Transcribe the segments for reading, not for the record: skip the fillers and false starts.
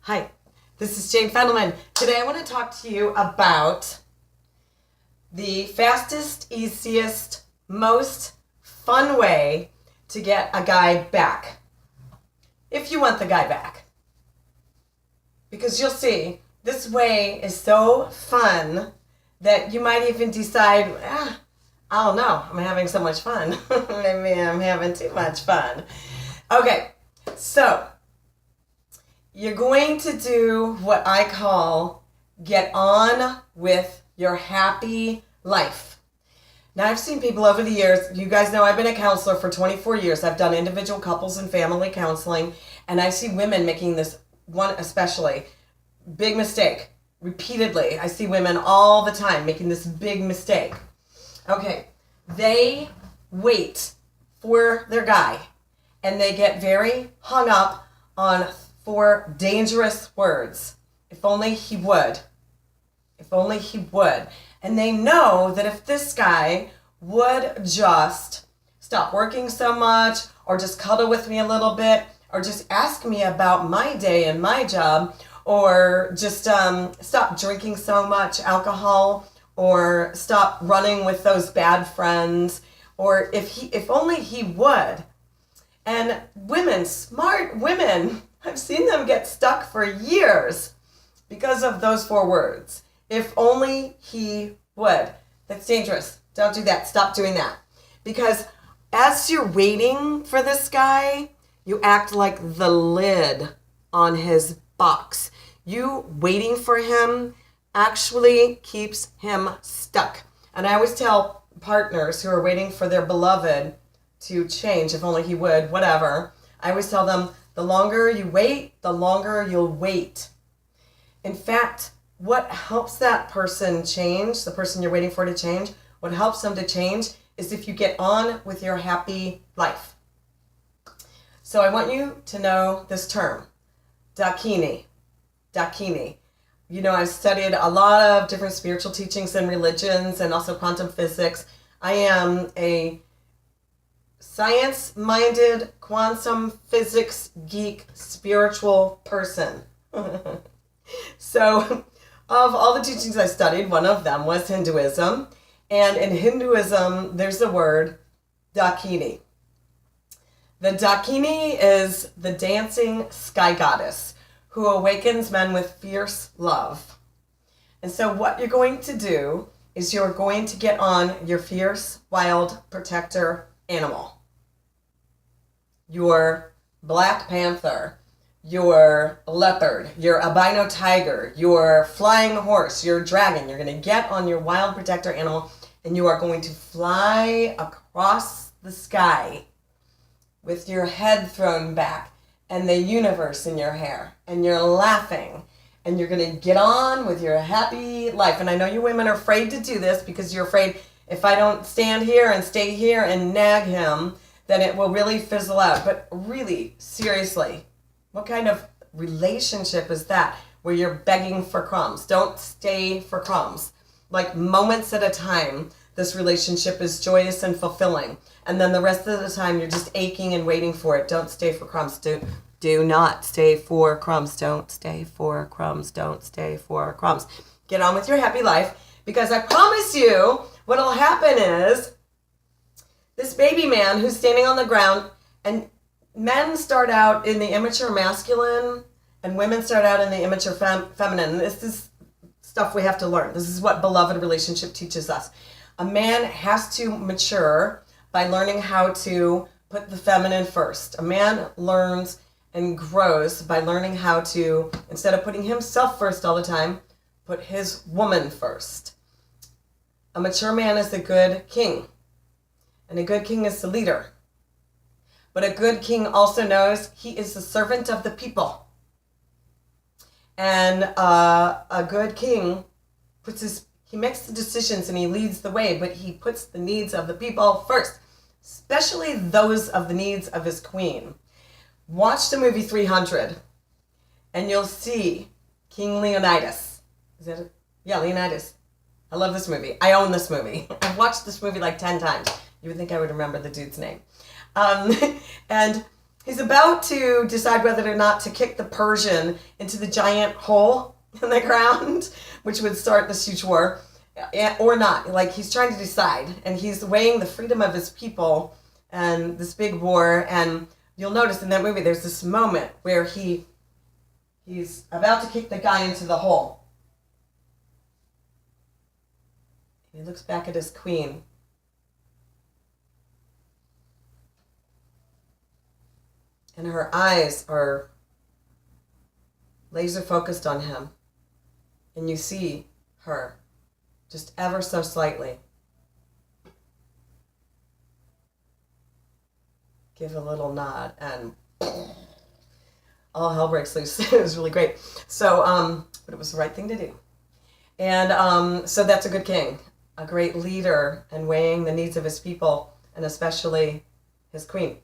Hi, this is Jane Fendelman. Today I want to talk to you about the fastest, easiest, most fun way to get a guy back. If you want the guy back. Because you'll see, this way is so fun that you might even decide, I don't know, I'm having so much fun. Maybe I'm having too much fun. Okay, so you're going to do what I call get on with your happy life. Now, I've seen people over the years, you guys know I've been a counselor for 24 years. I've done individual couples and family counseling, and I see women making this one especially big mistake repeatedly. I see women all the time making this big mistake. Okay, they wait for their guy, and they get very hung up on 4 dangerous words. If only he would. If only he would. And they know that if this guy would just stop working so much, or just cuddle with me a little bit, or just ask me about my day and my job, or just stop drinking so much alcohol, or stop running with those bad friends, or if only he would. And women, smart women, I've seen them get stuck for years because of those 4 words. If only he would. That's dangerous. Don't do that. Stop doing that. Because as you're waiting for this guy, you act like the lid on his box. You waiting for him actually keeps him stuck. And I always tell partners who are waiting for their beloved to change, if only he would, whatever, I always tell them, the longer you wait, the longer you'll wait. In fact, what helps that person change, the person you're waiting for to change, what helps them to change is if you get on with your happy life. So I want you to know this term, dakini. Dakini. You know, I've studied a lot of different spiritual teachings and religions and also quantum physics. I am a science-minded, quantum physics geek, spiritual person. So, of all the teachings I studied, one of them was Hinduism. And in Hinduism, there's the word Dakini. The Dakini is the dancing sky goddess who awakens men with fierce love. And so what you're going to do is you're going to get on your fierce, wild protector animal. Your black panther, your leopard, your albino tiger, your flying horse, your dragon. You're going to get on your wild protector animal and you are going to fly across the sky with your head thrown back and the universe in your hair. And you're laughing and you're going to get on with your happy life. And I know you women are afraid to do this because you're afraid if I don't stand here and stay here and nag him, then it will really fizzle out. But really, seriously, what kind of relationship is that where you're begging for crumbs? Don't stay for crumbs. Like moments at a time, this relationship is joyous and fulfilling. And then the rest of the time, you're just aching and waiting for it. Don't stay for crumbs. Do not stay for crumbs. Don't stay for crumbs. Don't stay for crumbs. Get on with your happy life, because I promise you what'll happen is this baby man who's standing on the ground, and men start out in the immature masculine and women start out in the immature feminine. And this is stuff we have to learn. This is what beloved relationship teaches us. A man has to mature by learning how to put the feminine first. A man learns and grows by learning how to, instead of putting himself first all the time, put his woman first. A mature man is a good king, and a good king is the leader. But a good king also knows he is the servant of the people. And a good king he makes the decisions and he leads the way, but he puts the needs of the people first, especially those of the needs of his queen. Watch the movie 300, and you'll see King Leonidas. Is that it? Yeah, Leonidas. I love this movie. I own this movie. I've watched this movie like 10 times. You would think I would remember the dude's name. And He's about to decide whether or not to kick the Persian into the giant hole in the ground, which would start this huge war, or not. Like, he's trying to decide, and he's weighing the freedom of his people and this big war. And you'll notice in that movie, there's this moment where he's about to kick the guy into the hole. He looks back at his queen. And her eyes are laser focused on him. And you see her just ever so slightly give a little nod, and all hell breaks loose. It was really great. So, but it was the right thing to do. And so that's a good king, a great leader, and weighing the needs of his people, and especially his queen.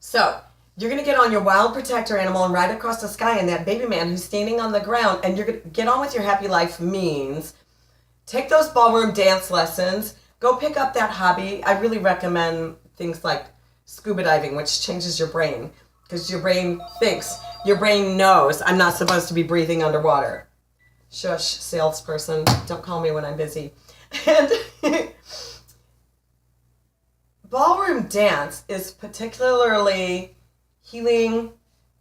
So you're going to get on your wild protector animal and ride across the sky, and that baby man who's standing on the ground, and you're going to get on with your happy life means take those ballroom dance lessons, go pick up that hobby. I really recommend things like scuba diving, which changes your brain, because your brain knows I'm not supposed to be breathing underwater. Shush, salesperson, don't call me when I'm busy. And ballroom dance is particularly healing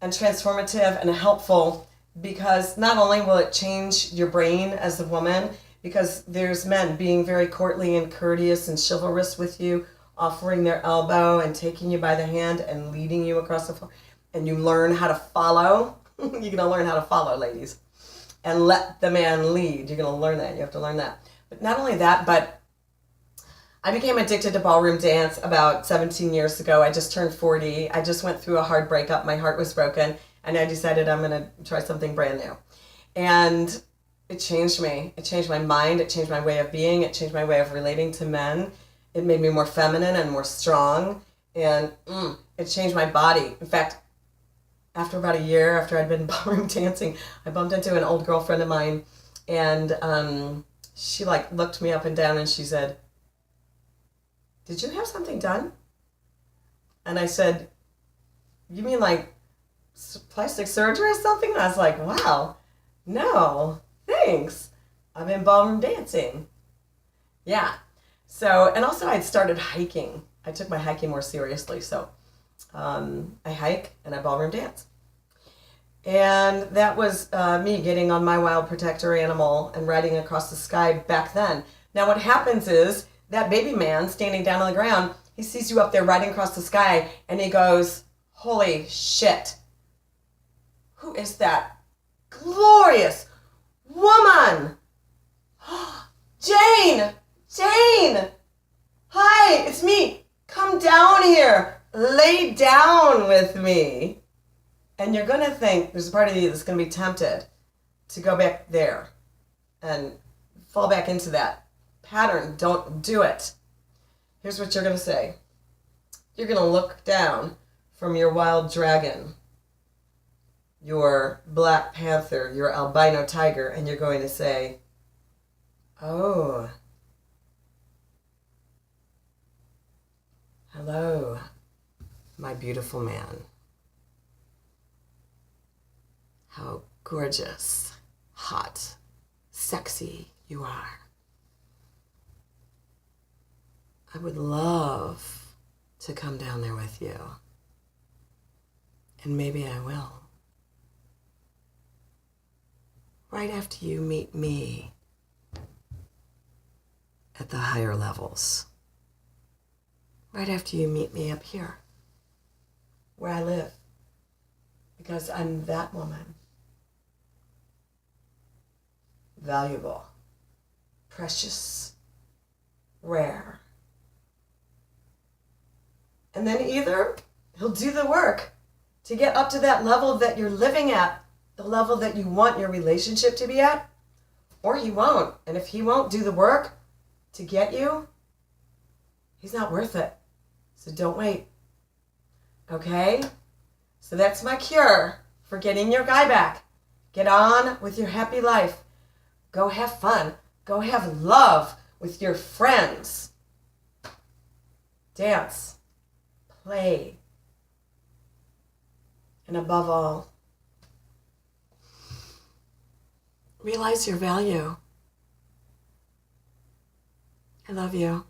and transformative and helpful, because not only will it change your brain as a woman, because there's men being very courtly and courteous and chivalrous with you, offering their elbow and taking you by the hand and leading you across the floor, and you learn how to follow. You're going to learn how to follow, ladies, and let the man lead. You're going to learn that. You have to learn that. But not only that, but I became addicted to ballroom dance about 17 years ago. I just turned 40. I just went through a hard breakup. My heart was broken, and I decided I'm going to try something brand new. And it changed me. It changed my mind. It changed my way of being. It changed my way of relating to men. It made me more feminine and more strong, and it changed my body. In fact, after about a year after I'd been ballroom dancing, I bumped into an old girlfriend of mine, and she looked me up and down, and she said, "Did you have something done?" And I said, "You mean like plastic surgery or something?" And I was like, "Wow, no, thanks. I'm in ballroom dancing." Yeah. So, and also I'd started hiking. I took my hiking more seriously. So I hike and I ballroom dance. And that was me getting on my wild protector animal and riding across the sky back then. Now what happens is that baby man standing down on the ground, he sees you up there riding across the sky, and he goes, "Holy shit. Who is that glorious woman? Jane! Jane! Hi, it's me. Come down here. Lay down with me." And you're going to think, there's a part of you that's going to be tempted to go back there and fall back into that pattern. Don't do it. Here's what you're going to say. You're going to look down from your wild dragon, your black panther, your albino tiger, and you're going to say, "Oh, hello, my beautiful man. How gorgeous, hot, sexy you are. I would love to come down there with you. And maybe I will. Right after you meet me at the higher levels. Right after you meet me up here, where I live. Because I'm that woman. Valuable, precious, rare. And then either he'll do the work to get up to that level that you're living at, the level that you want your relationship to be at, or he won't. And if he won't do the work to get you, he's not worth it. So don't wait. Okay? So that's my cure for getting your guy back. Get on with your happy life. Go have fun. Go have love with your friends. Dance. Play. And above all, realize your value. I love you.